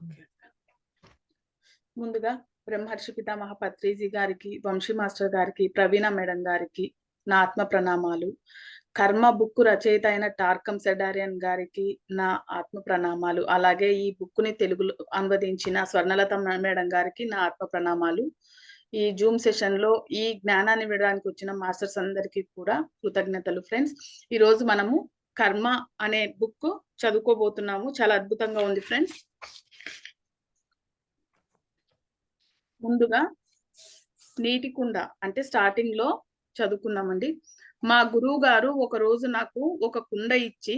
Okay. ముందుగా బ్రహ్మర్షి పితామహ పత్రిజీ గారికి, వంశీ మాస్టర్ గారికి, ప్రవీణ మేడం గారికి నా ఆత్మ ప్రణామాలు. కర్మ బుక్ రచయిత అయిన టార్కం సెడారియన్ గారికి నా ఆత్మ ప్రణామాలు. అలాగే ఈ బుక్‌ని తెలుగులో అనువదించిన స్వర్ణలత మేడం గారికి నా ఆత్మ ప్రణామాలు. ఈ జూమ్ సెషన్‌లో ఈ జ్ఞానాన్ని ఇవ్వడానికి వచ్చిన మాస్టర్స్ అందరికీ కూడా కృతజ్ఞతలు ఫ్రెండ్స్. ఈరోజు మనము కర్మ అనే బుక్ చదువుకోబోతున్నాము. చాలా అద్భుతంగా ఉంది ఫ్రెండ్స్. ముందుగా నీటి కుండ అంటే స్టార్టింగ్ లో చదువుకున్నామండి. మా గురువు గారు ఒక రోజు నాకు ఒక కుండ ఇచ్చి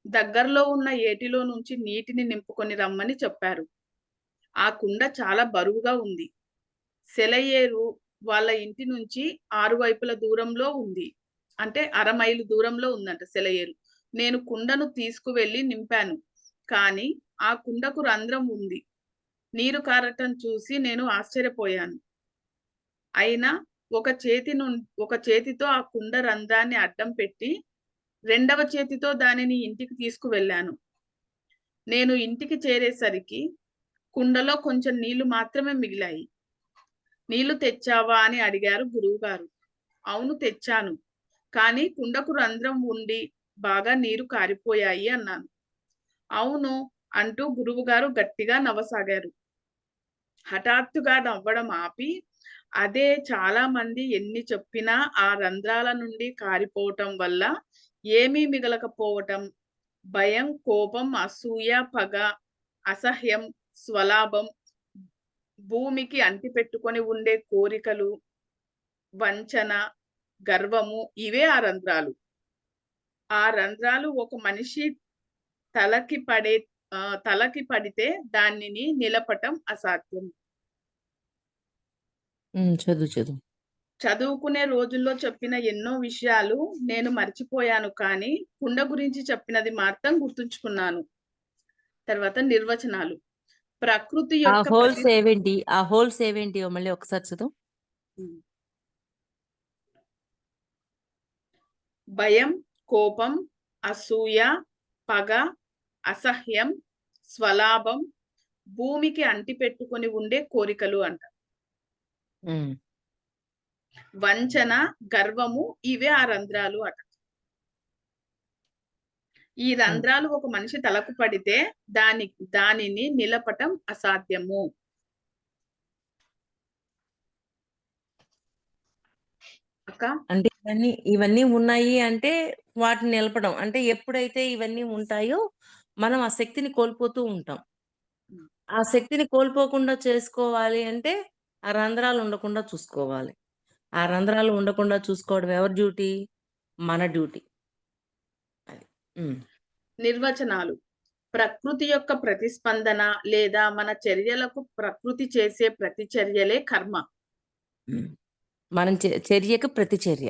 దగ్గరలో ఉన్న ఏటిలో నుంచి నీటిని నింపుకొని రమ్మని చెప్పారు. ఆ కుండ చాలా బరువుగా ఉంది. సెలయేరు వాళ్ళ ఇంటి నుంచి 6 వైపుల దూరంలో ఉంది. అంటే అర మైలు దూరంలో ఉందంట సెలయేరు. నేను కుండను తీసుకువెళ్ళి నింపాను. కానీ ఆ కుండకు రంధ్రం ఉంది. నీరు కారటం చూసి నేను ఆశ్చర్యపోయాను. అయినా ఒక చేతితో ఆ కుండ రంధ్రాన్ని అడ్డం పెట్టి, రెండవ చేతితో దానిని ఇంటికి తీసుకువెళ్ళాను. నేను ఇంటికి చేరేసరికి కుండలో కొంచెం నీళ్లు మాత్రమే మిగిలాయి. నీళ్లు తెచ్చావా అని అడిగారు గురువుగారు. అవును తెచ్చాను. కానీ కుండకు రంధ్రం ఉండి బాగా నీరు కారిపోయాయి అన్నాను. అవును అంటూ గురువుగారు గట్టిగా నవ్వసాగారు. హఠాత్తుగా నవ్వడం ఆపి, అదే చాలా మంది ఎన్ని చెప్పినా ఆ రంధ్రాల నుండి కారిపోవటం వల్ల ఏమీ మిగలకపోవటం, భయం, కోపం, అసూయ, పగ, అసహ్యం, స్వలాభం, భూమికి అంటిపెట్టుకొని ఉండే కోరికలు, వంచన, గర్వము ఇవే ఆ రంధ్రాలు. ఆ రంధ్రాలు ఒక మనిషి తలకి పడే తలకి పడితే దానిని నిలపటం అసాధ్యం. చదువు. చదువుకునే రోజుల్లో చెప్పిన ఎన్నో విషయాలు నేను మర్చిపోయాను కానీ కుండ గురించి చెప్పినది మాత్రం గుర్తుంచుకున్నాను. తర్వాత నిర్వచనాలు. ప్రకృతి ఆ యొక్క హోల్స్ ఏవేంటి? మళ్ళీ ఒకసారి చదువు. భయం, కోపం, అసూయ, పగ, అసహ్యం, స్వలాభం, భూమికి అంటిపెట్టుకొని ఉండే కోరికలు అంట. వంచన, గర్వము ఇవే ఆ రంధ్రాలు అట. ఈ రంధ్రాలు ఒక మనిషి తలకు పడితే దానిని నిలపటం అసాధ్యము. అక్క అంటే ఇవన్నీ ఉన్నాయి అంటే వాటిని నిలపడం. అంటే ఎప్పుడైతే ఇవన్నీ ఉంటాయో మనం ఆ శక్తిని కోల్పోతూ ఉంటాం. ఆ శక్తిని కోల్పోకుండా చేసుకోవాలి అంటే ఆ రంధ్రాలు ఉండకుండా చూసుకోవాలి. ఆ రంధ్రాలు ఉండకుండా చూసుకోవడం ఎవరి డ్యూటీ? మన డ్యూటీ. అది. నిర్వచనాలు. ప్రకృతి యొక్క ప్రతిస్పందన లేదా మన చర్యలకు ప్రకృతి చేసే ప్రతిచర్యలే కర్మ. మనం చర్యకు ప్రతిచర్య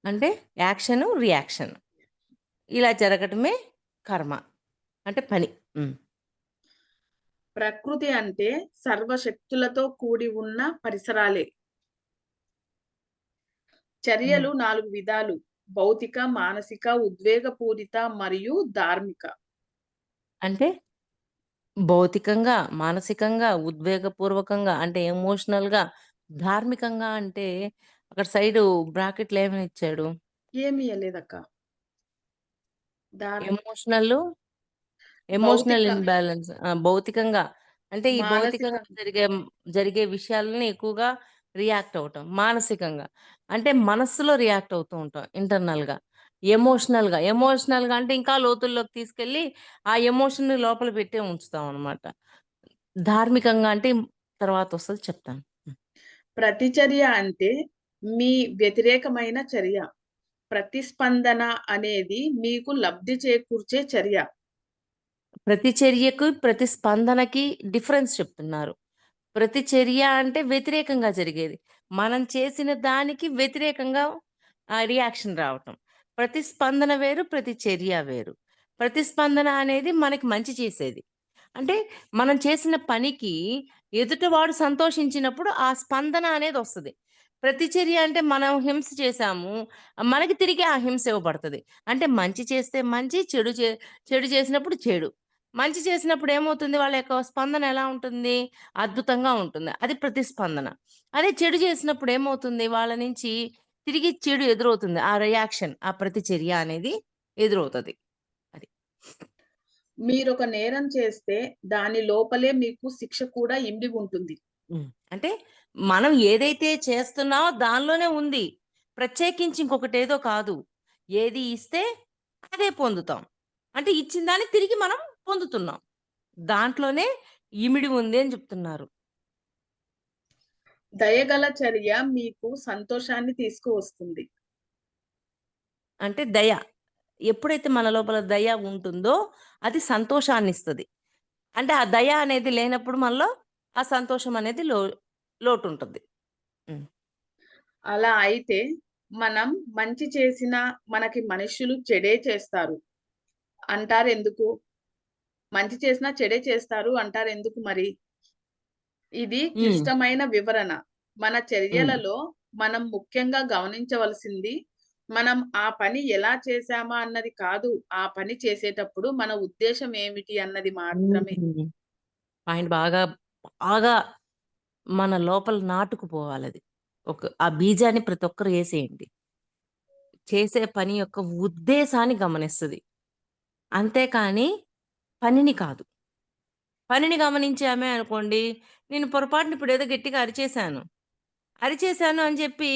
అంటే యాక్షన్, రియాక్షన్ ఇలా జరగటమే కర్మ అంటే పని. ప్రకృతి అంటే సర్వశక్తులతో కూడి ఉన్న పరిసరాలే. చర్యలు 4 విధాలు: భౌతిక, మానసిక, ఉద్వేగపూరిత మరియు ధార్మిక. అంటే భౌతికంగా, మానసికంగా, ఉద్వేగపూర్వకంగా అంటే ఎమోషనల్‌గా, ధార్మికంగా అంటే అక్కడ సైడు బ్రాకెట్‌లో ఏమని ఇచ్చాడు? ఏమి ఇయ్యలేదక్క. ఎమోషనల్ భౌతిక, ఇంబాలెన్స్. భౌతికంగా అంటే ఈ మానసిక, భౌతికంగా జరిగే విషయాలని ఎక్కువగా రియాక్ట్ అవ్వటం. మానసికంగా అంటే మనస్సులో రియాక్ట్ అవుతూ ఉంటాం ఇంటర్నల్‌గా. ఎమోషనల్‌గా అంటే ఇంకా లోతుల్లోకి తీసుకెళ్ళి ఆ ఎమోషన్‌ని లోపల పెట్టే ఉంచుతాం అన్నమాట. ధార్మికంగా అంటే తర్వాత వస్తది చెప్తాను. ప్రతిచర్య అంటే మీ వ్యతిరేకమైన చర్య. ప్రతిస్పందన అనేది మీకు లబ్ధి చేకూర్చే చర్య. ప్రతిచర్యకు, ప్రతిస్పందనకి డిఫరెన్స్ చెప్తున్నారు. ప్రతిచర్య అంటే వ్యతిరేకంగా జరిగేది. మనం చేసిన దానికి వ్యతిరేకంగా రియాక్షన్ రావటం. ప్రతిస్పందన వేరు, ప్రతిచర్య వేరు. ప్రతిస్పందన అనేది మనకి మంచి చేసేది. అంటే మనం చేసిన పనికి ఎదుటివాడు సంతోషించినప్పుడు ఆ స్పందన అనేదొస్తది. ప్రతిచర్య అంటే మనం హింస చేశాము. మనకి తిరిగి ఆ హింస ఇవ్వబడతది. అంటే మంచి చేస్తే మంచి, చెడు చేసినప్పుడు చెడు. మంచి చేసినప్పుడు ఏమవుతుంది? వాళ్ళ యొక్క స్పందన ఎలా ఉంటుంది? అద్భుతంగా ఉంటుంది. అది ప్రతిస్పందన. అదే చెడు చేసినప్పుడు ఏమవుతుంది? వాళ్ళ నుంచి తిరిగి చెడు ఎదురవుతుంది. ఆ రియాక్షన్, ఆ ప్రతిచర్య అనేది ఎదురవుతది. అది. మీరొక నేరం చేస్తే దాని లోపలే మీకు శిక్ష కూడా ఇమిడి ఉంటుంది. అంటే మనం ఏదైతే చేస్తున్నామో దానిలోనే ఉంది. ప్రత్యేకించి ఇంకొకటేదో కాదు. ఏది ఇస్తే అదే పొందుతాం. అంటే ఇచ్చిన దాన్ని తిరిగి మనం పొందుతున్నాం. దాంట్లోనే ఇమిడి ఉంది అని చెప్తున్నారు. దయగల చర్య మీకు సంతోషాన్ని తీసుకువస్తుంది. అంటే దయ. ఎప్పుడైతే మన లోపల దయ ఉంటుందో అది సంతోషాన్నిస్తది. అంటే ఆ దయ అనేది లేనప్పుడు మనలో ఆ సంతోషం అనేది లోటుంటది. హ్మ్. అలా అయితే మనం మంచి చేసినా మనకి మనుష్యులు చెడే చేస్తారు అంటారెందుకు? మంచి చేసినా చెడే చేస్తారు అంటారెందుకు మరి? ఇది హ్మ్. క్లిష్టమైన వివరణ. మన హ్మ్. చర్యలలో మనం ముఖ్యంగా గమనించవలసింది, మనం ఆ పని ఎలా చేశామా అన్నది కాదు. ఆ పని చేసేటప్పుడు మన ఉద్దేశ్యం ఏమిటి అన్నది మాత్రమే. హ్మ్. పాయింట్ బాగా, బాగా మన లోపల నాటుకుపోవాలది. ఆ బీజాన్ని ప్రతి ఒక్కరు ఏసేయండి. చేసే పని యొక్క ఉద్దేశాన్ని గమనిస్తది. అంతేకాని పనిని కాదు. పనిని గమనించామే అనుకోండి, నేను పొరపాటున ఇప్పుడేదో గట్టిగా అరిచేశాను. అరిచేశాను అని చెప్పి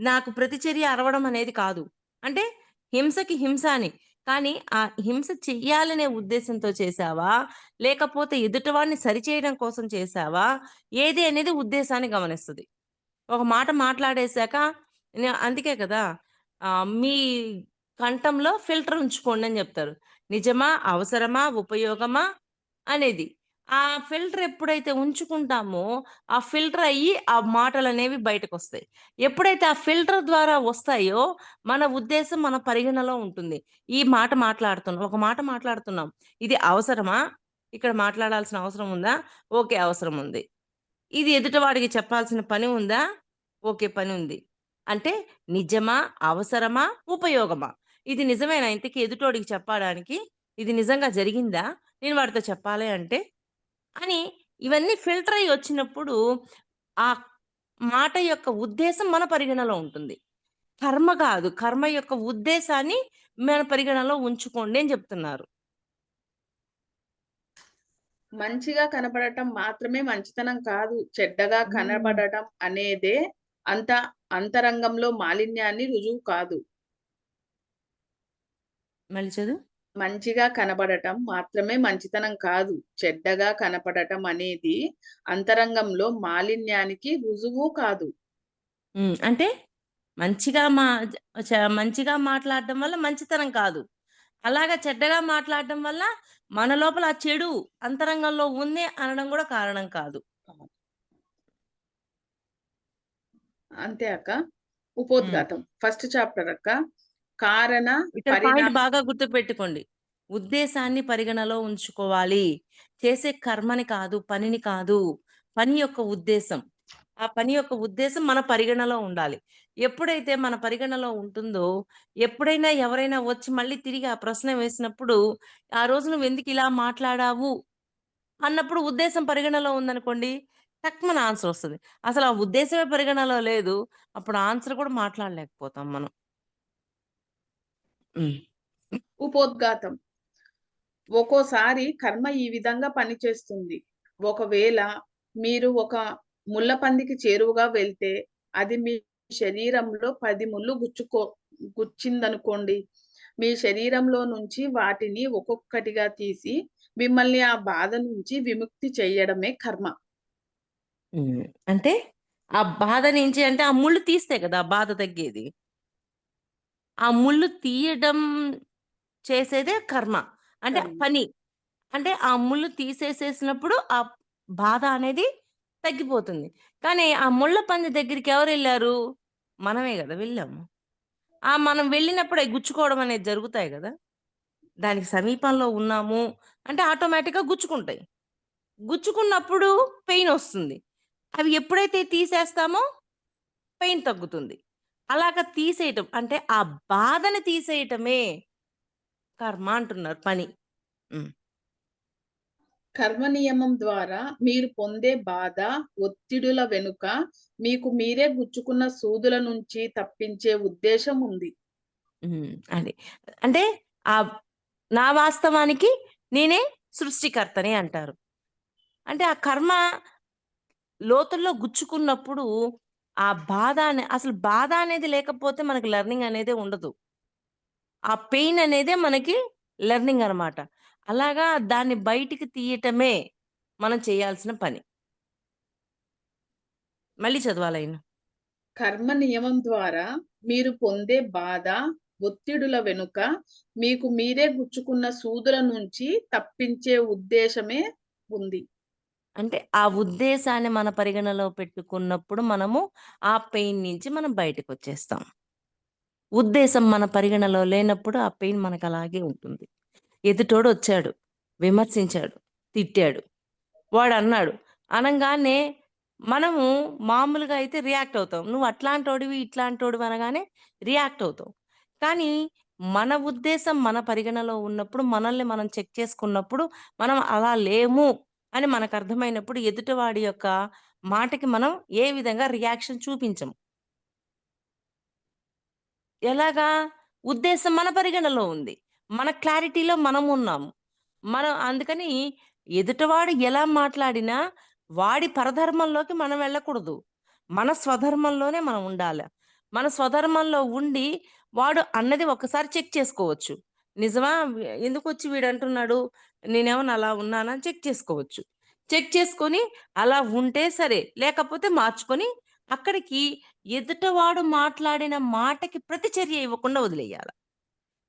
నాకు ప్రతిచర్య అరవడం అనేది కాదు. అంటే హింసకి హింస అని. కానీ ఆ హింస చెయ్యాలనే ఉద్దేశంతో చేశావా? లేకపోతే ఎదుటివాడిని సరిచేయడం కోసం చేశావా? ఏది అనేది ఉద్దేశాన్ని గమనిస్తది. ఒక మాట మాట్లాడేశాక అందుకే కదా! మీ కంఠంలో ఫిల్టర్ ఉంచుకోండి అని జెప్తారు. నిజమా? అవసరమా? ఉపయోగమా? అనేది. ఆ ఫిల్టర్ ఎప్పుడైతే ఉంచుకుంటామో, ఆ ఫిల్టర్ అయ్యి ఆ మాటలనేవి బయటకొస్తాయి. ఎప్పుడైతే ఆ ఫిల్టర్ ద్వారా వస్తాయో, మన ఉద్దేశం మన పరిగణలో ఉంటుంది. ఈ మాట మాట్లాడుతున్నాం. ఒక మాట మాట్లాడుతున్నాం. ఇది అవసరమా? ఇక్కడ మాట్లాడాల్సిన అవసరం ఉందా? ఓకే. అవసరం ఉంది. ఇది ఎదుటివాడికి చెప్పాల్సిన పని ఉందా? ఓకే. పనుంది. అంటే నిజమా? అవసరమా? ఉపయోగమా? ఇది నిజమేనా ఇంతకీ ఎదుటోడికి చెప్పడానికి? ఇది నిజంగా జరిగిందా? నేను వాడితో చెప్పాలి అంటే? అని ఇవన్నీ ఫిల్టర్ అయ్యి వచ్చినప్పుడు ఆ మాట యొక్క ఉద్దేశం మన పరిగణలో ఉంటుంది. కర్మ కాదు. కర్మ యొక్క ఉద్దేశాన్ని మన పరిగణలో ఉంచుకోండి అని చెప్తున్నారు. మంచిగా కనపడటం మాత్రమే మంచితనం కాదు. చెడ్డగా హ్మ్. కనపడటం అనేదే అంత అంతరంగంలో మాలిన్యాన్ని రుజువు కాదు. మళ్ళీ చదువు. మంచిగా కనపడటం మాత్రమే మంచితనం కాదు. చెడ్డగా కనపడటం అనేది అంతరంగంలో మాలిన్యానికి రుజువు కాదు. అంటే మంచిగా మా జ మంచిగా మాట్లాడడం వల్ల మంచితనం కాదు. అలాగా చెడ్డగా మాట్లాడడం వల్ల మన లోపల ఆ చెడు అంతరంగంలో ఉంది అనడం గూడా కారణం కాదు. అంతే అక్క. హ్మ్. ఉపోద్ఘాతం. ఫస్ట్ చాప్టర్ అక్క. కారణ ఇక్కడ పరిణా పాయింట్ బాగా గుర్తుపెట్టుకోండి. ఉద్దేశాన్ని పరిగణలో ఉంచుకోవాలి. చేసే కర్మని కాదు, పనిని కాదు. పని యొక్క ఉద్దేశం. ఆ పని యొక్క ఉద్దేశం మన పరిగణలో ఉండాలి. ఎప్పుడైతే మన పరిగణలో ఉంటుందో, ఎప్పుడైనా ఎవరైనా వచ్చి మళ్ళీ తిరిగి ఆ ప్రశ్న వేసినప్పుడు, "ఆ రోజు నువ్వెందుకు ఇలా మాట్లాడావు?" అన్నప్పుడు ఉద్దేశం పరిగణలో ఉందనుకోండి, టక్‌మని ఆన్సర్ వస్తది. అసలు ఆ ఉద్దేశమే పరిగణలో లేదు. అప్పుడు ఆన్సర్ కూడా మాట్లాడలేకపోతాం మనం. హ్మ్. ఉపోద్ఘాతం. ఒక్కోసారి కర్మ ఈ విధంగా పనిచేస్తుంది. ఒకవేళ మీరు ఒక ముళ్ళపందికి చేరువగా వెళ్తే, అది మీ శరీరంలో 10 ముళ్ళు గుచ్చిందనుకోండి. మీ శరీరంలో నుంచి వాటిని ఒక్కొక్కటిగా తీసి, మిమ్మల్ని ఆ బాధ నుంచి విముక్తి చెయ్యడమే కర్మ. హ్మ్. అంటే ఆ బాధ నుంచి అంటే ఆ ముళ్ళు తీస్తే కదా! ఆ బాధ తగ్గేది. ఆ ముళ్ళు తీయడం చేసేదే కర్మ. అంటే కర్మ. పని. అంటే ఆ ముళ్ళు తీసేసేసినప్పుడు ఆ బాధ అనేది తగ్గిపోతుంది. కానీ ఆ ముళ్ళ పంది దగ్గరికి ఎవరెళ్లారు? మనమే గదా! వెళ్ళాము. మనం వెళ్ళినప్పుడు అయి గుచ్చుకోవడం అనేది జరుగుతాయి గదా! దానికి సమీపంలో ఉన్నాము అంటే ఆటోమేటిక్‌గా గుచ్చుకుంటాయి. గుచ్చుకున్నప్పుడు పెయినొస్తుంది. అవి ఎప్పుడైతే తీసేస్తామో పెయిన్ తగ్గుతుంది. అలాగా తీసేయటం అంటే ఆ బాధని తీసేయటమే కర్మ అంటున్నారు పని. హ్మ్. కర్మ నియమం ద్వారా మీరు పొందే బాధ, ఒత్తిడుల వెనుక మీకు మీరే గుచ్చుకున్న సూదుల నుంచి తప్పించే ఉద్దేశం ఉంది. అది. అంటే ఆహ్, నా వాస్తవానికి నేనే సృష్టికర్తని అంటారు. అంటే ఆ కర్మ లోతుల్లో గుచ్చుకున్నప్పుడు ఆ అసలు బాధ అనేది లేకపోతే మనకు లెర్నింగ్ అనేదే ఉండదు. ఆ పెయిన్ అనేదే మనకి లెర్నింగ్ అన్నమాట. అలాగా దాన్ని బయటికి తీయటమే మనం చేయాల్సిన పని. మళ్ళీ చదవాలా లైను? కర్మ నియమం ద్వారా మీరు పొందే బాధ, ఒత్తిడుల వెనుక మీకు మీరే గుచ్చుకున్న సూదుల నుంచి తప్పించే ఉద్దేశమే ఉంది. అంటే ఆ ఉద్దేశాన్ని మన పరిగణలో పెట్టుకున్నప్పుడు మనము ఆ పెయిన్ నుంచి మనం బయటకొచ్చేస్తాం. ఉద్దేశం మన పరిగణలో లేనప్పుడు ఆ పెయిన్ మనకలాగే ఉంటుంది. ఎదుటోడొచ్చాడు, విమర్శించాడు, తిట్టాడు. వాడన్నాడు. అనంగానే మనము మామూలుగా అయితే రియాక్ట్ అవుతాం. "నువ్వు అట్లాంటోడివి, ఇట్లాంటోడివి" అనగానే రియాక్ట్ అవుతాం. కానీ మన ఉద్దేశం మన పరిగణలో ఉన్నప్పుడు, మనల్ని మనం చెక్ చేసుకున్నప్పుడు, మనం అలా లేము అని మనకర్థమైనప్పుడు ఎదుటివాడి యొక్క మాటకి మనం ఏ విధంగా రియాక్షన్ చూపించం. ఎలాగా? ఉద్దేశం మన పరిగణలో ఉంది. మన క్లారిటీలో మనమున్నాము. అందుకని ఎదుటివాడు ఎలా మాట్లాడినా వాడి పరధర్మంలోకి మనం వెళ్ళకూడదు. మన స్వధర్మంలోనే మనం ఉండాల. మన స్వధర్మంలో ఉండి వాడు అన్నది ఒక్కసారి చెక్ చేసుకోవచ్చు. నిజమా? ఎందుకొచ్చి వీడంటున్నాడు? నేనేమన్నా అలా ఉన్నానా? అని చెక్ చేసుకోవచ్చు. చెక్ చేసుకొని అలా ఉంటే సరే, లేకపోతే మార్చుకొని అక్కడికి ఎదుటవాడు మాట్లాడిన మాటకి ప్రతిచర్య ఇవ్వకుండా వదిలేయాల.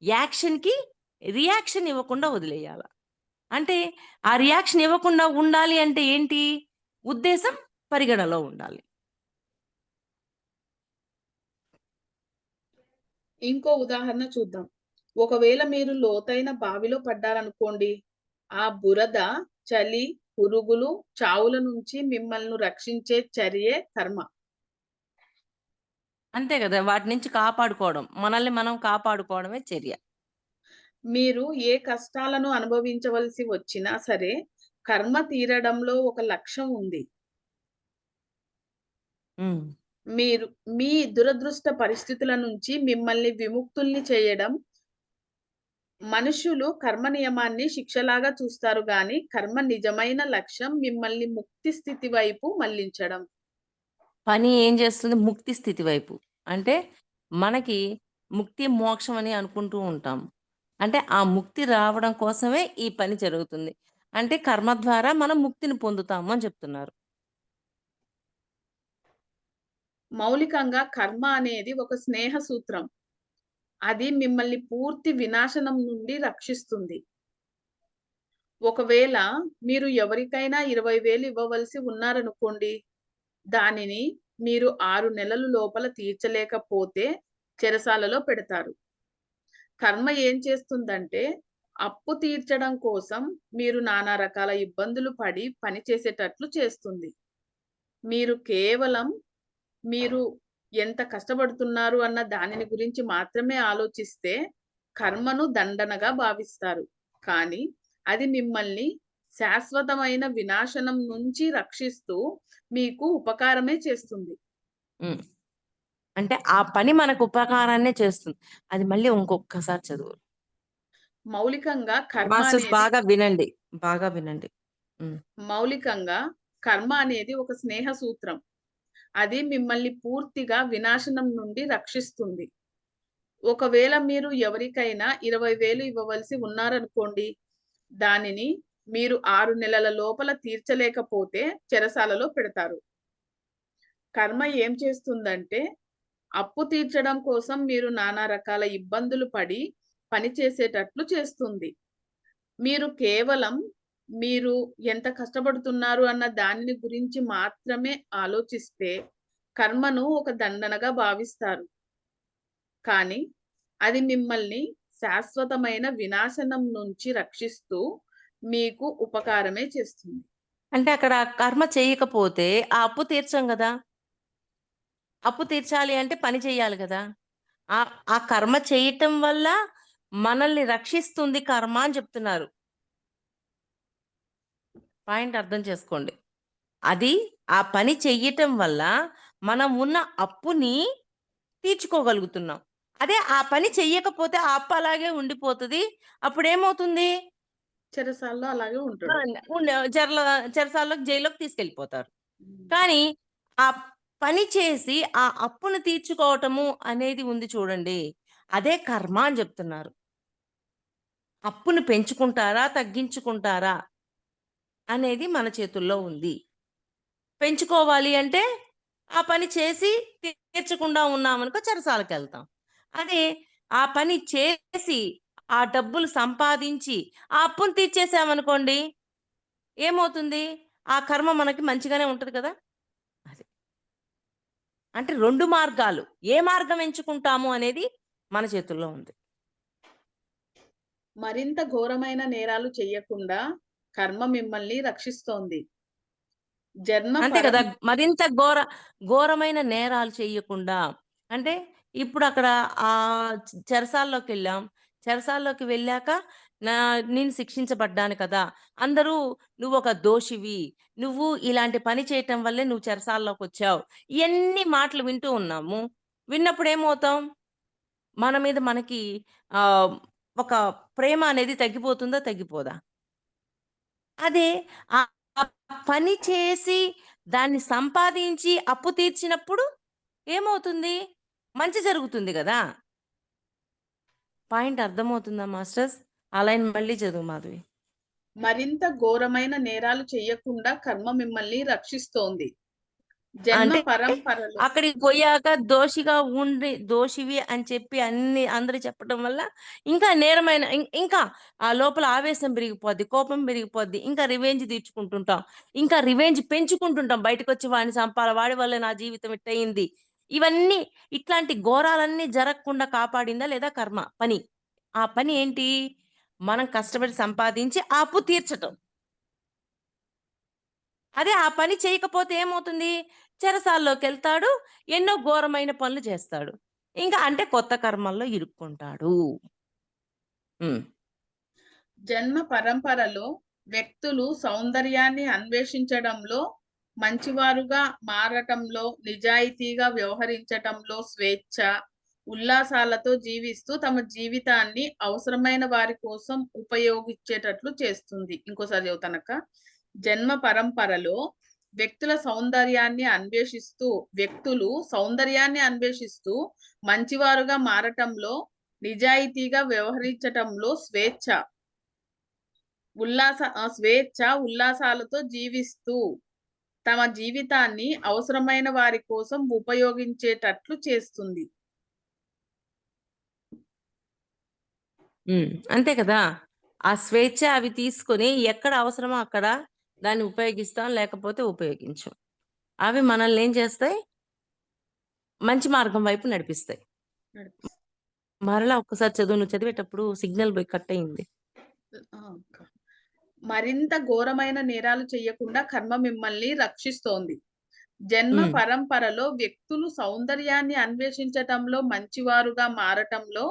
యాక్షన్‌కి రియాక్షన్ ఇవ్వకుండా వదిలేయాల. అంటే ఆ రియాక్షన్ ఇవ్వకుండా ఉండాలి అంటే ఏంటి? ఉద్దేశం పరిగణలో ఉండాలి. ఇంకో ఉదాహరణ చూద్దాం. ఒకవేళ మీరు లోతైన బావిలో పడ్డారనుకోండి. ఆ బురద, చలి, పురుగులు, చావుల నుంచి మిమ్మల్ని రక్షించే చర్యే కర్మ. అంతే గదా! వాటి నుంచి కాపాడుకోవడం. మనల్ని మనం కాపాడుకోవడమే చర్య. మీరు ఏ కష్టాలను అనుభవించవలసి వచ్చినా సరే, కర్మ తీరడంలో ఒక లక్ష్యం ఉంది. హ్మ్. మీరు మీ దురదృష్ట పరిస్థితుల నుంచి మిమ్మల్ని విముక్తుల్ని చేయడం. మనుషులు కర్మ నియమాన్ని శిక్షలాగా చూస్తారు గానీ, కర్మ నిజమైన లక్ష్యం మిమ్మల్ని ముక్తి స్థితి వైపు మళ్లించడం. పని ఏం చేస్తుంది? ముక్తి స్థితి వైపు. అంటే మనకి ముక్తి, మోక్షం అని అనుకుంటూ ఉంటాం. అంటే ఆ ముక్తి రావడం కోసమే ఈ పని జరుగుతుంది. అంటే కర్మ ద్వారా మనం ముక్తిని పొందుతాము అని చెప్తున్నారు. మౌలికంగా కర్మ అనేది ఒక స్నేహ సూత్రం. అది మిమ్మల్ని పూర్తి వినాశనం నుండి రక్షిస్తుంది. ఒకవేళ మీరు ఎవరికైనా 20,000 ఇవ్వవలసి ఉన్నారనుకోండి. దానిని మీరు 6 నెలల లోపల తీర్చలేకపోతే చెరసాలలో పెడతారు. కర్మ ఏం చేస్తుందంటే, అప్పు తీర్చడం కోసం మీరు నానా రకాల ఇబ్బందులు పడి పని చేసేటట్లు చేస్తుంది. మీరు కేవలం మీరు ఎంత కష్టపడుతున్నారు అన్న దానిని గురించి మాత్రమే ఆలోచిస్తే, కర్మను దండనగా భావిస్తారు. కానీ, అది మిమ్మల్ని శాశ్వతమైన వినాశనం నుంచి రక్షిస్తూ మీకు ఉపకారమే చేస్తుంది. హ్మ్. అంటే ఆ పని మనకు ఉపకారాన్నే చేస్తుంది. అది మళ్ళీ ఇంకొక్కసారి చదువు. మౌలికంగా కర్మ మాస్టర్స్ అనేది బాగా వినండి. బాగా వినండి. హ్మ్. మౌలికంగా కర్మ అనేది ఒక స్నేహ సూత్రం. అది మిమ్మల్ని పూర్తిగా వినాశనం నుండి రక్షిస్తుంది. ఒకవేళ మీరు ఎవరికైనా 20,000 ఇవ్వవలసి ఉన్నారనుకోండి. దానిని మీరు 6 నెలల లోపల తీర్చలేకపోతే చెరసాలలో పెడతారు. కర్మ ఏం చేస్తుందంటే, అప్పు తీర్చడం కోసం మీరు నానా రకాల ఇబ్బందులు పడి పని చేసేటట్లు చేస్తుంది. మీరు కేవలం మీరు ఎంత కష్టపడుతున్నారు అన్న దానిని గురించి మాత్రమే ఆలోచిస్తే, కర్మను ఒక దండనగా భావిస్తారు. కానీ, అది మిమ్మల్ని శాశ్వతమైన వినాశనం నుంచి రక్షిస్తూ మీకు ఉపకారమే చేస్తుంది. అంటే అక్కడ కర్మ చేయకపోతే ఆ అప్పు తీర్చం గదా! అప్పు తీర్చాలి అంటే పని చేయాలి గదా! ఆ కర్మ చేయటం వల్ల మనల్ని రక్షిస్తుంది కర్మ అని చెప్తున్నారు. పాయింట్ అర్థం చేసుకోండి. అది ఆ పని చెయ్యటం వల్ల మనం ఉన్న అప్పుని తీర్చుకోగలుగుతున్నాం. అదే ఆ పని చెయ్యకపోతే ఆ అప్పు అలాగే ఉండిపోతది. అప్పుడేమవుతుంది? చెరసాలలో అలాగే ఆ! ఉంటాడు. ఉండ చెరల చెరసాల్లోకి, జైల్లోకి తీసుకెళ్ళిపోతారు. హ్మ్. కానీ ఆ పని చేసి ఆ అప్పును తీర్చుకోవటము అనేది ఉంది చూడండి. అదే కర్మ అని జెప్తున్నారు. అప్పును పెంచుకుంటారా? తగ్గించుకుంటారా? అనేది మన చేతుల్లో ఉంది. పెంచుకోవాలి అంటే ఆ పని చేసి తీర్చకుండా ఉన్నామనుకో చెరసాలకెళ్తాం. అదే ఆ పని చేసి ఆ డబ్బులు సంపాదించి ఆ అప్పును తీర్చేసామనుకోండి ఏమవుతుంది? ఆ కర్మ మనకి మంచిగానే ఉంటది కదా! అది. అంటే 2 మార్గాలు. ఏ మార్గం ఎంచుకుంటాము అనేది మన చేతుల్లో ఉంది. మరింత ఘోరమైన నేరాలు చెయ్యకుండా కర్మ మిమ్మల్ని రక్షిస్తోంది. జన్మ అంతే పరం కదా! మరింత ఘోరమైన నేరాలు చెయ్యకుండా అంటే ఇప్పుడక్కడ చెరసాల్లోకెళ్ళాం. చెరసాల్లోకి వెళ్ళాక నేను శిక్షించబడ్డాను కదా! అందరూ "నువ్వొక దోషివి. నువ్వు ఇలాంటి పని చేయటం వల్లే నువ్వు చెరసాల్లోకొచ్చావు." ఇయన్నీ మాటలు వింటూ ఉన్నాము. విన్నప్పుడు ఏమవుతాం? మన మీద మనకి ఆహ్, ఒక ప్రేమ అనేది తగ్గిపోతుందా? తగ్గిపోదా? అదే ఆ ఆ పని చేసి, దాన్ని సంపాదించి, అప్పు తీర్చినప్పుడు ఏమవుతుంది? మంచి జరుగుతుంది గదా! పాయింట్ అర్థమవుతుందా మాస్టర్స్? ఆ లైన్ మళ్ళీ చదువు మాధవి. మరింత ఘోరమైన నేరాలు చెయ్యకుండా కర్మ మిమ్మల్ని రక్షిస్తోంది. జన్మ అంటే పరంపరలో అక్కడికి పోయాక దోషిగా ఉండి, దోషివి అని చెప్పి అందరూ చెప్పటం వల్ల ఇంకా నేరమైన ఇంకా ఆ లోపల ఆవేశం పెరిగిపోద్ది. కోపం పెరిగిపోద్ది. ఇంకా రివెంజ్ తీర్చుకుంటుంటాం. ఇంకా రివెంజ్ పెంచుకుంటుంటాం. బయటకొచ్చి వాడిని చంపాల. వాడి వల్లే నా జీవితం ఇట్టయింది. ఇవన్నీ ఇట్లాంటి ఘోరాలన్నీ జరగకుండా కాపాడిందా లేదా కర్మ పని. ఆ పని ఏంటి? మనం కష్టపడి సంపాదించి ఆ అప్పు తీర్చటం. అదే ఆ పని చేయకపోతే ఏమవుతుంది? చెరసాల్లోకెళ్తాడు. ఎన్నో ఘోరమైన పనులు చేస్తాడు. ఇంకా అంటే కొత్త కర్మల్లో ఇరుక్కుంటాడు. హ్మ్. జన్మ పరంపరలో వ్యక్తులు సౌందర్యాన్ని అన్వేషించడంలో, మంచివారుగా మారటంలో, నిజాయితీగా వ్యవహరించటంలో స్వేచ్ఛ, ఉల్లాసాలతో జీవిస్తూ తమ జీవితాన్ని అవసరమైన వారి కోసం ఉపయోగించేటట్లు చేస్తుంది. ఇంకోసారి చెబుతానక్క. జన్మ పరంపరలో వ్యక్తులు సౌందర్యాన్ని అన్వేషిస్తూ మంచివారుగా మారటంలో, నిజాయితీగా వ్యవహరించటంలో స్వేచ్ఛ, ఉల్లాసాలతో జీవిస్తూ తమ జీవితాన్ని అవసరమైన వారి కోసం ఉపయోగించేటట్లు చేస్తుంది. హ్మ్. అంతే కదా! ఆ స్వేచ్ఛ అవి తీసుకొని ఎక్కడ అవసరమో అక్కడ దాన్ని ఉపయోగిస్తాం. లేకపోతే ఉపయోగించం. అవి మనల్నేం చేస్తాయి? మంచి మార్గం వైపు నడిపిస్తాయి. నడిపిస్తుంది. మరలా ఒక్కసారి చదువు. నువ్వు చదివేటప్పుడు సిగ్నల్ పోయి కట్ అయింది. ఆ! అక్క. మరింత ఘోరమైన నేరాలు చెయ్యకుండా కర్మ మిమ్మల్ని రక్షిస్తోంది. జన్మ హ్మ్. పరంపరలో వ్యక్తులు సౌందర్యాన్ని అన్వేషించటంలో, మంచివారుగా మారటంలో,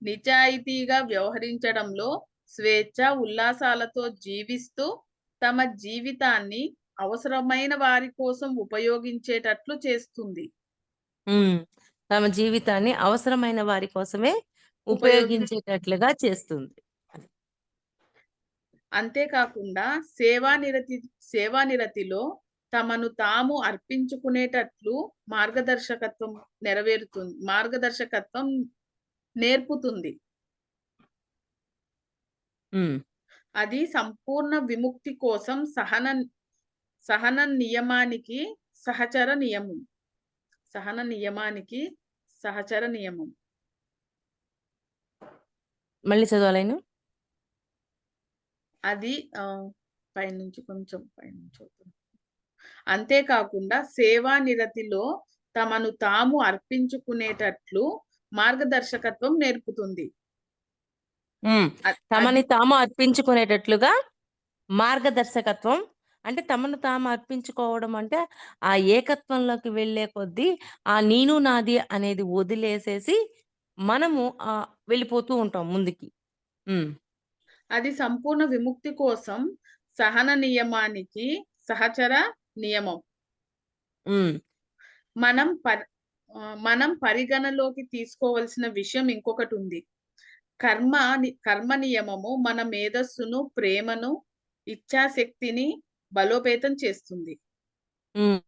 నిజాయితీగా వ్యవహరించడంలో, స్వేచ్ఛ, ఉల్లాసాలతో జీవిస్తూ తమ జీవితాన్ని అవసరమైన వారి కోసం ఉపయోగించేటట్లు చేస్తుంది. హ్మ్. తమ జీవితాన్ని అవసరమైన వారి కోసమే ఉపయోగిం ఉపయోగించేటట్లుగా చేస్తుంది. అది. అంతేకాకుండా సేవానిరతిలో తమను తాము అర్పించుకునేటట్లు మార్గదర్శకత్వం నేర్పుతుంది. హ్మ్. అది సంపూర్ణ విముక్తి కోసం సహన నియమానికి సహచర నియమం. సహన నియమానికి సహచర నియమం. మళ్ళీ చదువు ఆ లైను. అది పైనుంచి కొంచెం పైనుంచి చదువుతున్నా. అంతేకాకుండా సేవానిరతిలో తమను తాము అర్పించుకునేటట్లు మార్గదర్శకత్వం నేర్పుతుంది. హ్మ్. అది తమని తాము అర్పించుకునేటట్లుగా మార్గదర్శకత్వం అంటే తమను తాము అర్పించుకోవడం అంటే ఆ ఏకత్వంలోకి వెళ్ళే కొద్దీ ఆ నేను నాది అనేది వదిలేసేసి మనము వెళ్ళిపోతూ ఉంటాం ముందుకి. హ్మ్. అది సంపూర్ణ విముక్తి కోసం సహన నియమానికి సహచర నియమం. ఉమ్, మనం పరిగణలోకి తీసుకోవలసిన విషయం ఇంకొకటి ఉంది. కర్మ నియమము మన మేధస్సును, ప్రేమను, ఇచ్ఛాశక్తిని బలోపేతం చేస్తుంది. ఉమ్,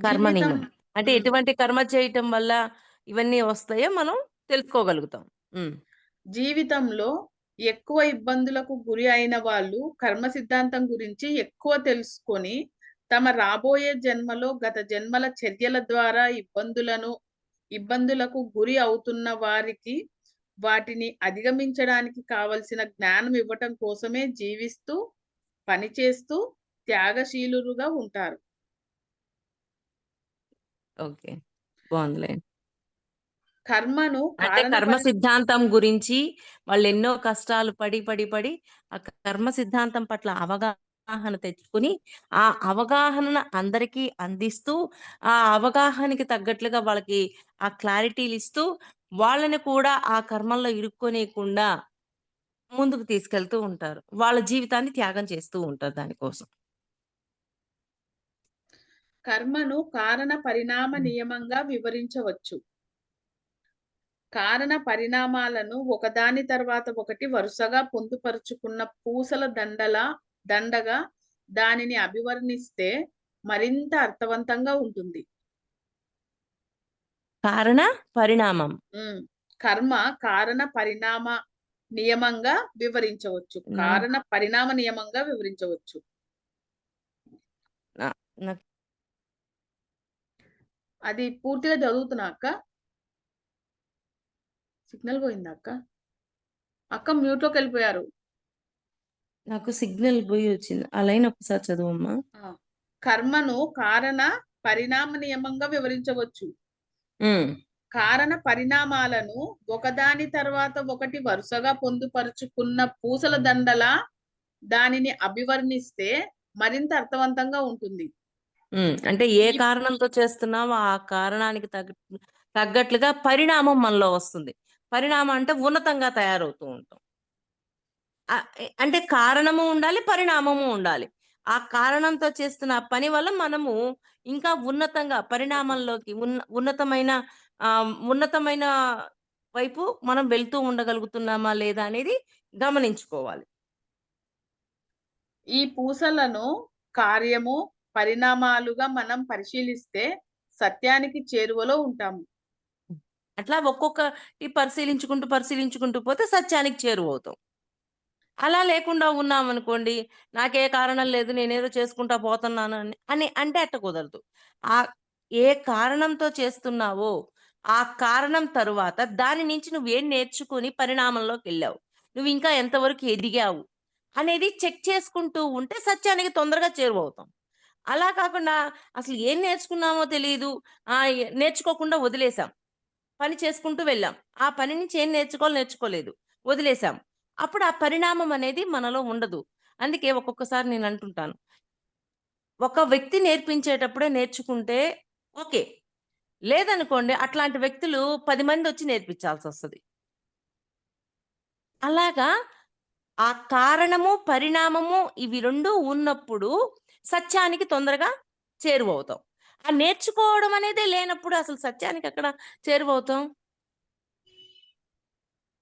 కర్మ జీవితం నియమం అంటే ఉమ్, ఎటువంటి కర్మ చేయటం వల్ల ఇవన్నీ వస్తాయో మనం తెలుసుకోగలుగుతాం. జీవితంలో ఎక్కువ ఇబ్బందులకు గురి అయిన వాళ్ళు కర్మ సిద్ధాంతం గురించి ఎక్కువ తెలుసుకొని తమ రాబోయే జన్మలో గత జన్మల చర్యల ద్వారా ఇబ్బందులకు గురి అవుతున్న వారికి వాటిని అధిగమించడానికి కావలసిన జ్ఞానం ఇవ్వటం కోసమే జీవిస్తూ, పనిచేస్తూ త్యాగశీలుగా ఉంటారు. ఓకే, బాగుందిలే. కర్మను అంటే కర్మ సిద్ధాంతం గురించి వాళ్ళు ఎన్నో కష్టాలు పడి ఆ కర్మ సిద్ధాంతం పట్ల అవగాహన తెచ్చుకుని ఆ అవగాహన అందరికీ అందిస్తూ ఆ అవగాహనకి తగ్గట్లుగా వాళ్ళకి ఆ క్లారిటీలు ఇస్తూ వాళ్ళని కూడా ఆ కర్మల్లో ఇరుక్కోనేయకుండా ముందుకు తీసుకెళ్తూ ఉంటారు. వాళ్ళ జీవితాన్ని త్యాగం చేస్తూ ఉంటారు దానికోసం. కర్మను కారణ పరిణామ నియమంగా వివరించవచ్చు. కారణ పరిణామాలను ఒకదాని తర్వాత ఒకటి వరుసగా పొందుపరుచుకున్న పూసల దండగా దానిని అభివర్ణిస్తే మరింత అర్థవంతంగా ఉంటుంది. కారణ పరిణామం కర్మ కారణ పరిణామ నియమంగా వివరించవచ్చు. కారణ పరిణామ నియమంగా వివరించవచ్చు. అది పూర్తిగా చదువుతున్నా అక్క. సిగ్నల్ పోయిందా అక్క? అక్క మ్యూట్ లోకి వెళ్ళిపోయారు. నాకు సిగ్నల్ పోయి వచ్చింది. ఆ లైన్ ఒకసారి చదువమ్మా. కర్మను కారణ పరిణామ నియమంగా వివరించవచ్చు. కారణ పరిణామాలను ఒకదాని తర్వాత ఒకటి వరుసగా పొందుపరుచుకున్న పూసల దండలా దానిని అభివర్ణిస్తే మరింత అర్థవంతంగా ఉంటుంది. అంటే ఏ కారణంతో చేస్తున్నామో ఆ కారణానికి తగ్గట్లుగా పరిణామం మనలో వస్తుంది. పరిణామం అంటే ఉన్నతంగా తయారవుతూ ఉంటాం. అంటే కారణము ఉండాలి, పరిణామము ఉండాలి. ఆ కారణంతో చేస్తున్న పని వల్ల మనము ఇంకా ఉన్నతంగా పరిణామంలోకి ఉన్నతమైన వైపు మనం వెళ్తూ ఉండగలుగుతున్నామా లేదా అనేది గమనించుకోవాలి. ఈ పూసలను కార్యము, పరిణామాలుగా మనం పరిశీలిస్తే సత్యానికి చేరువలో ఉంటాము. అట్లా ఒక్కొక్కటి పరిశీలించుకుంటూ పోతే సత్యానికి చేరువవుతాం. అలా లేకుండా ఉన్నామనుకోండి, నాకే కారణం లేదు, నేనేదో చేసుకుంటా పోతున్నాను అని అంటే అట్ట కుదరదు. ఏ కారణంతో చేస్తున్నావో ఆ కారణం తరువాత దాని నుంచి నువ్వేం నేర్చుకుని పరిణామంలోకెళ్ళావు, నువ్వు ఇంకా ఎంతవరకు ఎదిగావు అనేది చెక్ చేసుకుంటూ ఉంటే సత్యానికి తొందరగా చేరువవుతాం. అలా కాకుండా అసలు ఏం నేర్చుకున్నామో తెలీదు, నేర్చుకోకుండా వదిలేసాం, పని చేసుకుంటూ వెళ్ళాం, ఆ పని నుంచి ఏం నేర్చుకోలేదు, వదిలేసాం. అప్పుడు ఆ పరిణామం అనేది మనలో ఉండదు. అందుకే ఒక్కొక్కసారి నేను అంటుంటాను, ఒక వ్యక్తి నేర్పించేటప్పుడే నేర్చుకుంటే ఓకే, లేదనుకోండి అట్లాంటి వ్యక్తులు 10 మంది వచ్చి నేర్పించాల్సొస్తది. అలాగా ఆ కారణము, పరిణామము ఇవి 2 ఉన్నప్పుడు సత్యానికి తొందరగా చేరువవుతాం. ఆ నేర్చుకోవడం అనేదే లేనప్పుడు అసలు సత్యానికి ఎక్కడ చేరువవుతాం?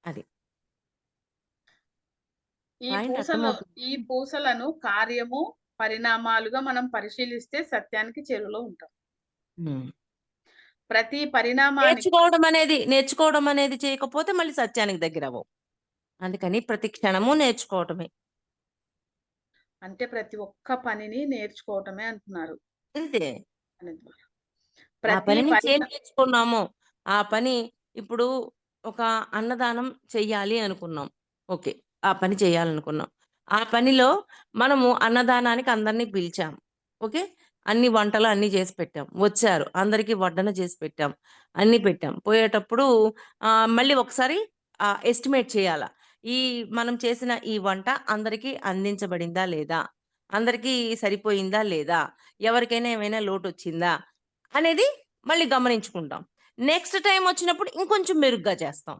అది. ఈ పూసలను కార్యము, పరిణామాలుగా మనం పరిశీలిస్తే సత్యానికి చేరువలో ఉంటాం. ప్రతి పరిణామానికి నేర్చుకోవడం అనేది చేయకపోతే మళ్ళీ సత్యానికి దగ్గర అవ్వవు. అందుకని ప్రతి క్షణము నేర్చుకోవటమే. అంటే ప్రతి ఒక్క పనిని నేర్చుకోవటమే అంటున్నారు. అంతే. ఆ ప్రతి పని నుంచి ఏం నేర్చుకున్నామో ఆ పని, ఇప్పుడు ఒక అన్నదానం చెయ్యాలి అనుకున్నాం. ఓకే, ఆ పని చేయాలనుకున్నాం. ఆ పనిలో మనము అన్నదానానికి అందరినీ పిలిచాం. ఓకే, అన్ని వంటలు అన్ని చేసి పెట్టాం, వచ్చారు, అందరికీ వడ్డన చేసి పెట్టాం, అన్ని పెట్టాం. పోయేటప్పుడు మళ్ళీ ఒకసారి ఎస్టిమేట్ చేయాల, ఈ మనం చేసిన ఈ వంట అందరికీ అందించబడిందా లేదా, అందరికీ సరిపోయిందా లేదా, ఎవరికైనా ఏమైనా లోటు వచ్చిందా అనేది మళ్ళీ గమనించుకుంటాం. నెక్స్ట్ టైం వచ్చినప్పుడు ఇంకొంచెం మెరుగ్గా చేస్తాం.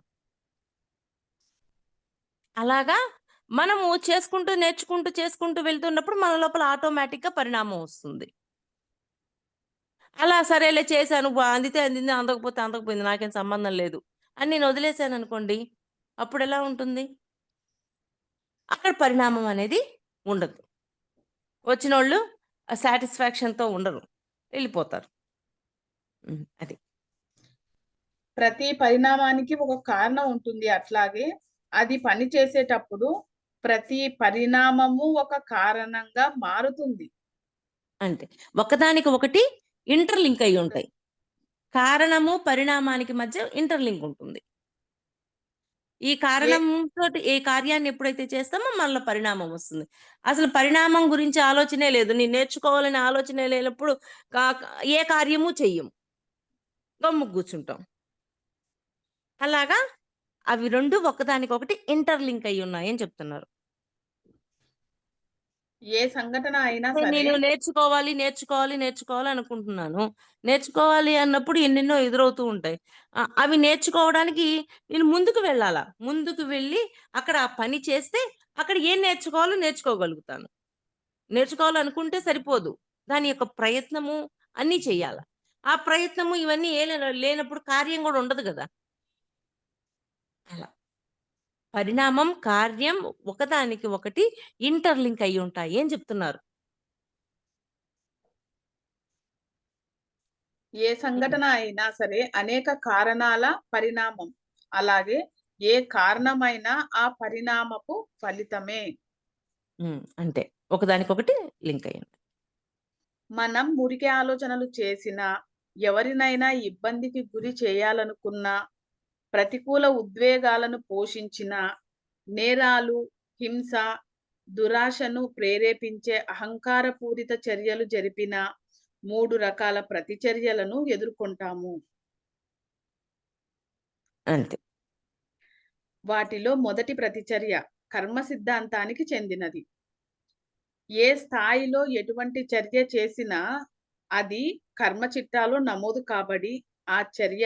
అలాగా మనము చేసుకుంటూ, నేర్చుకుంటూ, చేసుకుంటూ వెళ్తున్నప్పుడు మన లోపల ఆటోమేటిక్‌గా పరిణామం వస్తుంది. అలా సరేలే చేశాను. అందితే అందింది, అందకపోతే అందకపోయింది. నాకేం సంబంధం లేదు అని నేను వదిలేసాననుకోండి, అప్పుడెలా ఉంటుంది? అక్కడ పరిణామం అనేది ఉండదు. వచ్చినోళ్ళు సాటిస్ఫాక్షన్‌తో ఉండరు. వెళ్ళిపోతారు. అది. ప్రతి పరిణామానికి ఒక కారణం ఉంటుంది. అట్లాగే అది పని చేసేటప్పుడు ప్రతి పరిణామము ఒక కారణంగా మారుతుంది. అంతే. ఒకదానికి ఒకటి ఇంటర్‌లింక్ అయ్యుంటాయి. కారణము, పరిణామానికి మధ్య ఇంటర్‌లింక్ ఉంటుంది. ఈ ఏ కారణంతోటి ఏ కార్యాన్ని ఎప్పుడైతే చేస్తామో మనలో పరిణామం వస్తుంది. అసలు పరిణామం గురించి ఆలోచనే లేదు. నేను నేర్చుకోవాలనే ఆలోచనే లేనప్పుడు కా క ఏ కార్యము చెయ్యము. గమ్మున కూర్చుంటాం. అలాగా అవి 2 ఒకదానికొకటి ఇంటర్‌లింక్ అయ్యున్నాయని చెప్తున్నారు. ఏ సంఘటన అయినా అంటే సరే నేను నేర్చుకోవాలి, నేర్చుకోవాలి, నేర్చుకోవాలి అనుకుంటున్నాను. నేర్చుకోవాలి అన్నప్పుడు ఎన్నెన్నో ఎదురవుతూ ఉంటాయి. అవి నేర్చుకోవడానికి నేను ముందుకు వెళ్ళాలా. ముందుకు వెళ్ళి అక్కడ ఆ పని చేస్తే అక్కడ ఏం నేర్చుకోవాలో నేర్చుకోగలుగుతాను. నేర్చుకోవాలనుకుంటే సరిపోదు. దాని యొక్క ప్రయత్నము అన్నీ చెయ్యాల. ఆ ప్రయత్నము ఇవన్నీ లేనప్పుడు కార్యం గూడా ఉండదు గదా! అలా. పరిణామం, కార్యం ఒకదానికి ఒకటి ఇంటర్‌లింక్ అయ్యుంటాయి అని చెప్తున్నారు. ఏ సంఘటన అయినా సరే అనేక కారణాల పరిణామం. అలాగే ఏ కారణమైనా ఆ పరిణామపు ఫలితమే. అంతే. ఒకదానికొకటి లింక్ అయ్యుంటాయి. మనం మురికి ఆలోచనలు చేసినా, ఎవరినైనా ఇబ్బందికి గురి చేయాలనుకున్నా, ప్రతికూల ఉద్వేగాలను పోషించినా, నేరాలు, హింస, దురాశను ప్రేరేపించే అహంకారపూరిత చర్యలు జరిపినా 3 రకాల ప్రతిచర్యలను ఎదుర్కొంటాము. అంతే. వాటిలో మొదటి ప్రతిచర్య కర్మ సిద్ధాంతానికి చెందినది. ఏ స్థాయిలో ఎటువంటి చర్య చేసినా అది కర్మ చిట్టాలో నమోదు కాబడి ఆ చర్య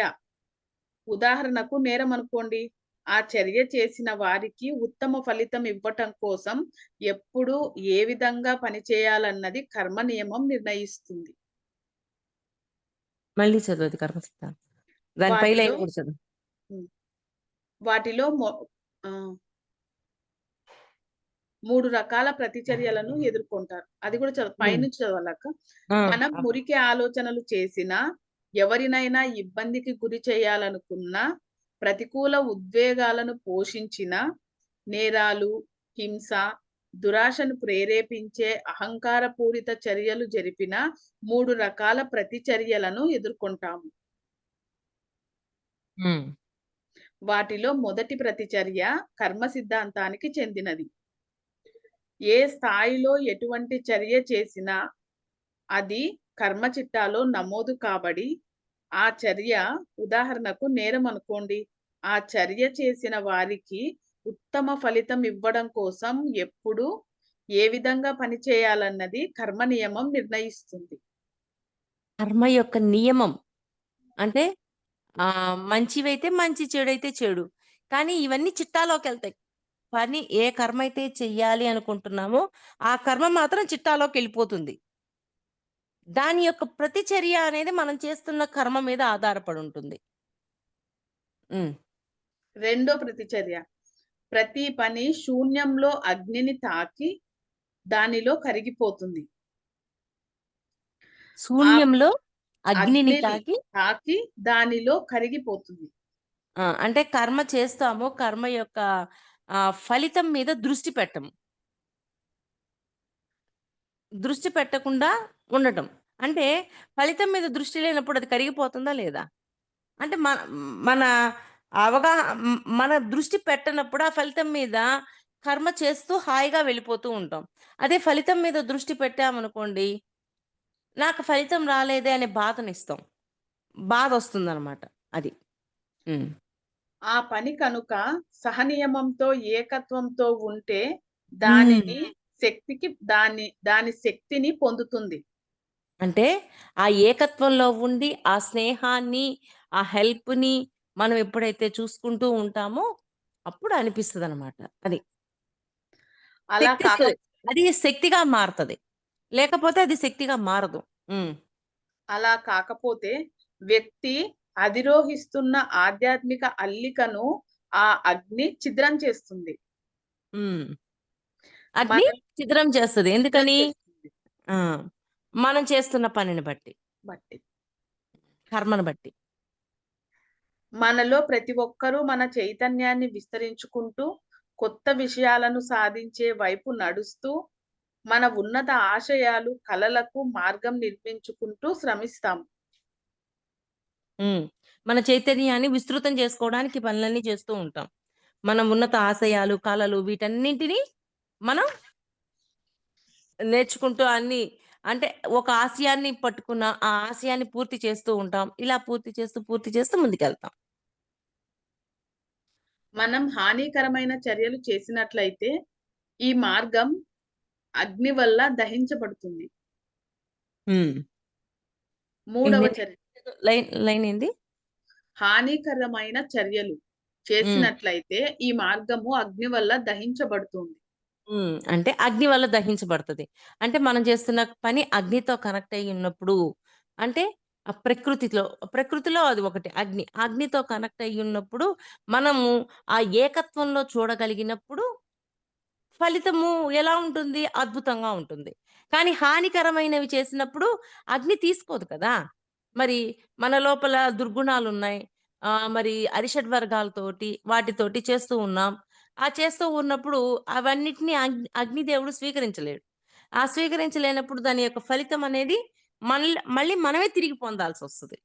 ఉదాహరణకు నేరమనుకోండి. ఆ చర్య చేసిన వారికి ఉత్తమ ఫలితం ఇవ్వటం కోసం ఎప్పుడు ఏ విధంగా పనిచేయాలన్నది కర్మ నియమం నిర్ణయిస్తుంది. మళ్ళీ చదువు అది కర్మ సిద్ధాంతం. దాని పై వాటిలో లైన్ కూడా చదువు. హ్మ్. వాటిలో ఆహ్, 3 రకాల ప్రతిచర్యలను ఎదుర్కొంటారు. అది కూడా హ్మ్. పైనుంచి చదవాలక్క. ఆ! మనం మురికి ఆలోచనలు చేసినా, ఎవరినైనా ఇబ్బందికి గురి చేయాలనుకున్నా, ప్రతికూల ఉద్వేగాలను పోషించినా, నేరాలు, హింస, దురాశను ప్రేరేపించే అహంకారపూరిత చర్యలు జరిపిన 3 రకాల ప్రతిచర్యలను ఎదుర్కొంటాము. హ్మ్. వాటిలో మొదటి ప్రతిచర్య కర్మ సిద్ధాంతానికి చెందినది. ఏ స్థాయిలో ఎటువంటి చర్య చేసినా అది కర్మ చిట్టాలో నమోదు కాబడి, ఆ చర్య ఉదాహరణకు నేరమనుకోండి. ఆ చర్య చేసిన వారికి ఉత్తమ ఫలితం ఇవ్వడం కోసం ఎప్పుడు ఏ విధంగా పనిచేయాలన్నది కర్మ నియమం నిర్ణయిస్తుంది. కర్మ యొక్క నియమం. అంటే మంచివైతే మంచి, చెడైతే చెడు. కానీ ఇవన్నీ చిట్టాలోకెళ్తాయి. పని ఏ కర్మైతే చెయ్యాలి అనుకుంటున్నామో, ఆ కర్మ మాత్రం చిట్టాలోకెళ్ళిపోతుంది. దాని యొక్క ప్రతిచర్య అనేది మనం చేస్తున్న కర్మ మీద ఆధారపడి ఉంటుంది. హ్మ్. రెండో ప్రతిచర్య ప్రతి పని శూన్యంలో అగ్నిని తాకి దానిలో కరిగిపోతుంది. ఆ శూన్యంలో అగ్నిని అగ్నిని తాకి తాకి దానిలో కరిగిపోతుంది. అంటే కర్మ చేస్తాము. కర్మ యొక్క ఫలితం మీద దృష్టి పెట్టము. దృష్టి పెట్టకుండా ఉండటం. అంటే ఫలితం మీద దృష్టి లేనప్పుడు అది కరిగిపోతుందా లేదా? అంటే మన మన దృష్టి పెట్టనప్పుడు ఆ ఫలితం మీద కర్మ చేస్తూ హాయిగా వెళ్ళిపోతూ ఉంటాం. అదే ఫలితం మీద దృష్టి పెట్టామనుకోండి, నాకు ఫలితం రాలేదే అనే బాధనిస్తాం. బాధొస్తుందనమాట. అది. హ్మ్. ఆ పని కనుక సహనియమంతో, ఏకత్వంతో ఉంటే హ్మ్. దానిని దాని శక్తిని పొందుతుంది. అంటే ఆ ఏకత్వంలో ఉండి, ఆ స్నేహాన్ని, ఆ హెల్ప్‌ని మనం ఎప్పుడైతే చూసుకుంటూ ఉంటామో, అప్పుడు అనిపిస్తదనమాట. అది. అలా కాక అది శక్తిగా మారుతది. లేకపోతే అది శక్తిగా మారదు. అలా కాకపోతే వ్యక్తి అధిరోహిస్తున్న ఆధ్యాత్మిక అల్లికను ఆ అగ్ని ఛిద్రం చేస్తుంది. అగ్ని మనల్ని ఛిద్రం చేస్తది. ఛిద్రం ఎందుకని? చేస్తుంది ఆ! మనం చేస్తున్న పనిని బట్టి, బట్టి. కర్మను బట్టి. మనలో ప్రతి ఒక్కరూ మన చైతన్యాన్ని విస్తరించుకుంటూ, కొత్త విషయాలను సాధించే వైపు నడుస్తూ, మన ఉన్నత ఆశయాలు, కలలకు మార్గం నిర్మించుకుంటూ శ్రమిస్తాం. మన చైతన్యాన్ని విస్తృతం చేసుకోవడానికి పనులన్నీ చేస్తూ ఉంటాం. మనం ఉన్నత ఆశయాలు, కలలు వీటన్నింటిని మనం నేర్చుకుంటూ అంటే ఒక ఆశయాన్ని పట్టుకున్న ఆ ఆశయాన్ని పూర్తి చేస్తూ ఉంటాం. ఇలా పూర్తి చేస్తూ ముందుకెళ్తాం. మనం హానికరమైన చర్యలు చేసినట్లయితే, ఈ మార్గం అగ్ని వల్ల దహించబడుతుంది. మూడవ చర్య లైన్ ఏంది? హానికరమైన చర్యలు చేసినట్లయితే ఈ మార్గము అగ్ని వల్ల దహించబడుతుంది. అంటే అగ్ని వల్ల దహించబడుతుంది. అంటే మనం చేస్తున్న పని అగ్నితో కనెక్ట్ అయ్యి ఉన్నప్పుడు, అంటే ఆ ప్రకృతిలో అది ఒకటి అగ్ని. అగ్నితో కనెక్ట్ అయ్యి ఉన్నప్పుడు మనము ఆ ఏకత్వంలో చూడగలిగినప్పుడు ఫలితము ఎలా ఉంటుంది? అద్భుతంగా ఉంటుంది. కానీ హానికరమైనవి చేసినప్పుడు అగ్ని తీసుకోదు కదా! మరి మన లోపల దుర్గుణాలున్నాయి. మరి అరిషడ్ వర్గాలతోటి, వాటితోటి చేస్తూ ఉన్నాం. ఆ చేస్తూ ఉన్నప్పుడు అవన్నిటిని అగ్నిదేవుడు స్వీకరించలేడు. ఆ స్వీకరించలేనప్పుడు దాని యొక్క ఫలితం అనేది మళ్ళీ మనమే తిరిగి పొందాల్సొస్తది.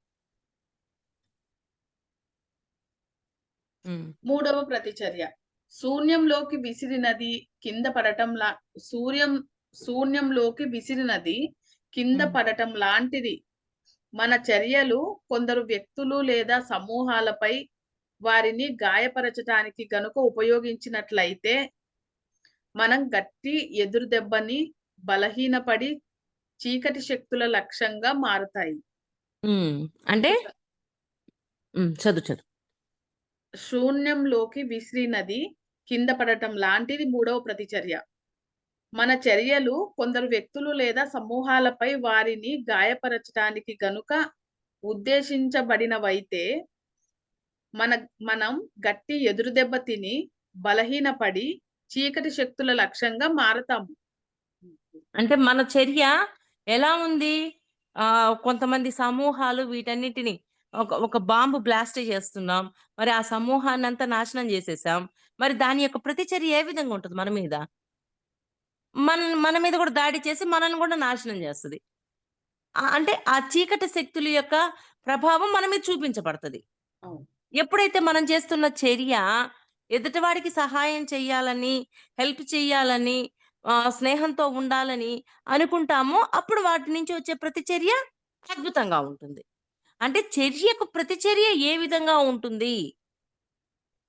మూడవ ప్రతిచర్య శూన్యంలోకి విసిరినది కింద పడటంలా శూన్యంలోకి విసిరినది కింద పడటం లాంటిది. మన చర్యలు కొందరు వ్యక్తులు లేదా సమూహాలపై వారిని గాయపరచటానికి గనుక ఉపయోగించినట్లయితే మనం గట్టి ఎదురు దెబ్బని బలహీనపడి చీకటి శక్తుల లక్ష్యంగా మారుతాయి. అంటే చదువు. శూన్యంలోకి విసిరినది కింద పడటం లాంటిది మూడవ ప్రతిచర్య. మన చర్యలు కొందరు వ్యక్తులు లేదా సమూహాలపై వారిని గాయపరచటానికి గనుక ఉద్దేశించబడినవైతే మనం గట్టి ఎదురుదెబ్బ తిని బలహీనపడి చీకటి శక్తుల లక్ష్యంగా మారతాము. అంటే మన చర్య ఎలా ఉంది? కొంతమంది సమూహాలు వీటన్నిటిని ఒక బాంబు బ్లాస్ట్ చేస్తున్నాం. మరి ఆ సమూహాన్నంతా నాశనం చేసేసాం. మరి దాని యొక్క ప్రతిచర్య ఏ విధంగా ఉంటది మన మీద? మన మీద కూడా దాడి చేసి మనల్ని కూడా నాశనం చేస్తది. అంటే ఆ చీకటి శక్తుల యొక్క ప్రభావం మన మీద చూపించబడతది. ఎప్పుడైతే మనం చేస్తున్న చర్య ఎదుటివాడికి సహాయం చెయ్యాలని, హెల్ప్ చెయ్యాలని, స్నేహంతో ఉండాలని అనుకుంటామో అప్పుడు వాటి నుంచి వచ్చే ప్రతిచర్య అద్భుతంగా ఉంటుంది. అంటే చర్యకు ప్రతిచర్య ఏ విధంగా ఉంటుంది?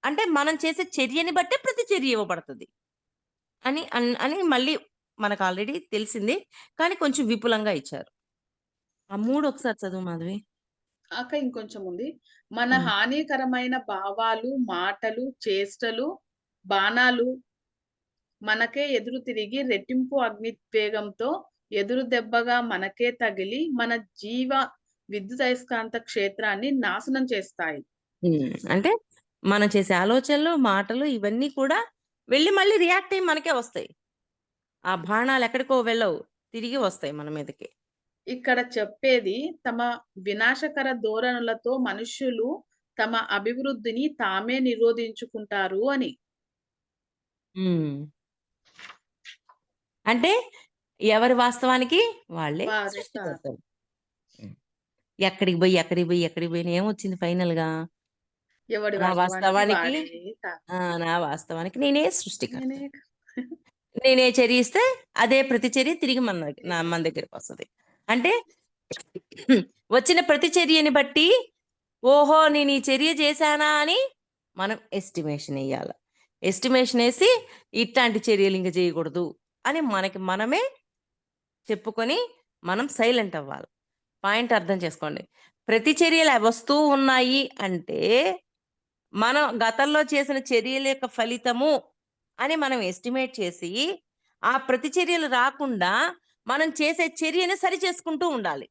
అంటే మనం చేసే చర్యని బట్టే ప్రతిచర్య ఇవ్వబడతది. అని మళ్ళీ మనకు ఆల్రెడీ తెలిసింది. కానీ కొంచెం విపులంగా ఇచ్చారు. ఆ 3 ఒకసారి చదువు మాధవి. ఇంకొంచెం ఉంది. మన హానికరమైన భావాలు, మాటలు, చేష్టలు, బాణాలు మనకే ఎదురు తిరిగి రెట్టింపు అగ్నివేగంతో ఎదురు దెబ్బగా మనకే తగిలి మన జీవ విద్యుదయస్కాంత క్షేత్రాన్ని నాశనం చేస్తాయి. అంటే మనం చేసే ఆలోచనలు, మాటలు ఇవన్నీ కూడా వెళ్ళి మళ్ళీ రియాక్ట్ అయ్యి మనకే వస్తాయి. ఆ బాణాలు ఎక్కడికో వెళ్ళవు. తిరిగి వస్తాయి మన మీదకి. ఇక్కడ చెప్పేది తమ వినాశకర ధోరణులతో మనుష్యులు తమ అభివృద్ధిని తామే నిరోధించుకుంటారు అని. అంటే ఎవరి వాస్తవానికి వాళ్ళే సృష్టికర్తలు. ఎక్కడికి పోయి ఏమొచ్చింది ఫైనల్‌గా? నా వాస్తవానికి నేనే సృష్టికర్త. నేనే చర్యిస్తే అదే ప్రతిచర్య తిరిగి మన దగ్గరికి వస్తది. అంటే వచ్చిన ప్రతిచర్యని బట్టి ఓహో! నేను ఈ చర్య చేశానా అని మనం ఎస్టిమేషన్ ఎయ్యాల. ఎస్టిమేషన్ ఏసి ఇట్లాంటి చర్యలు ఇంక చేయకూడదు అని మనకి మనమే చెప్పుకొని మనం సైలెంట్ అవ్వాలి. పాయింట్ అర్థం చేసుకోండి. ప్రతిచర్యలు వస్తూ ఉన్నాయి అంటే మనం గతంలో చేసిన చర్యల యొక్క ఫలితము అని మనం ఎస్టిమేట్ చేసి ఆ ప్రతిచర్యలు రాకుండా మనం చేసే చర్యని సరిచేసుకుంటూ ఉండాలి.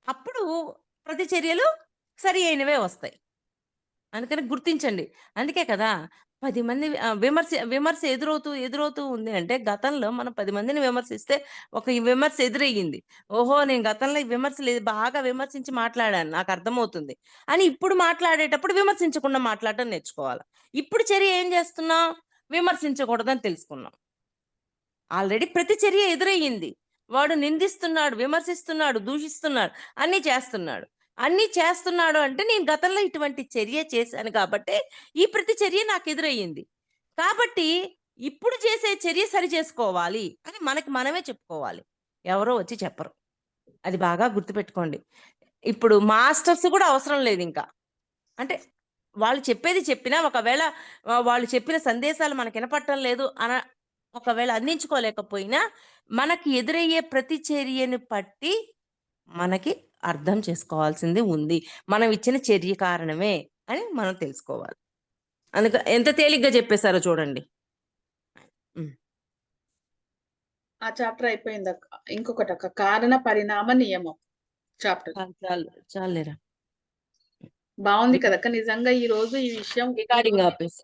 అప్పుడు ప్రతిచర్యలు సరి అయినవే వస్తాయి. అందుకని గుర్తించండి. అందుకే కదా 10 మంది విమర్శ ఎదురవుతూ ఉంది అంటే గతంలో మనం 10 మందిని విమర్శిస్తే ఒక ఈ విమర్శ ఎదురయ్యింది. ఓహో! నేను గతంలో ఈ విమర్శలు బాగా విమర్శించి మాట్లాడాను. నాకర్థమవుతుంది. అని ఇప్పుడు మాట్లాడేటప్పుడు విమర్శించకుండా మాట్లాడడం నేర్చుకోవాలి. ఇప్పుడు చర్య ఏం చేస్తున్నాం? విమర్శించకూడదని తెలుసుకున్నాం. ఆల్రెడీ ప్రతిచర్య ఎదురయ్యింది. వాడు నిందిస్తున్నాడు, విమర్శిస్తున్నాడు, దూషిస్తున్నాడు, అన్నీ చేస్తున్నాడు. అన్నీ చేస్తున్నాడు అంటే నేను గతంలో ఇటువంటి చర్య చేశాను కాబట్టే ఈ ప్రతిచర్య నాకెదురయ్యింది. కాబట్టి ఇప్పుడు చేసే చర్య సరిచేసుకోవాలి అని మనకి మనమే చెప్పుకోవాలి. ఎవరో వచ్చి చెప్పరు. అది బాగా గుర్తుపెట్టుకోండి. ఇప్పుడు మాస్టర్స్ కూడా అవసరం లేదింకా. అంటే వాళ్ళు చెప్పేది చెప్పినా ఒకవేళ వాళ్ళు చెప్పిన సందేశాలు మనకు వినపడటం లేదు ఒకవేళ అందించుకోలేకపోయినా మనకి ఎదురయ్యే ప్రతిచర్యని పట్టి మనకి అర్థం చేసుకోవాల్సింది ఉంది. మనం ఇచ్చిన చర్య కారణమే అని మనం తెలుసుకోవాలి. ఎంత తేలిగ్గా చెప్పేశారో చూడండి. హ్మ్. ఆ చాప్టర్ అయిపోయిందక్క. ఇంకొకటక్క, కారణ పరిణామ నియమం చాప్టర్. చాలేరా. బాగుంది కదక్క. నిజంగా ఈ రోజు ఈ విషయం రికార్డింగ్ ఆపేసి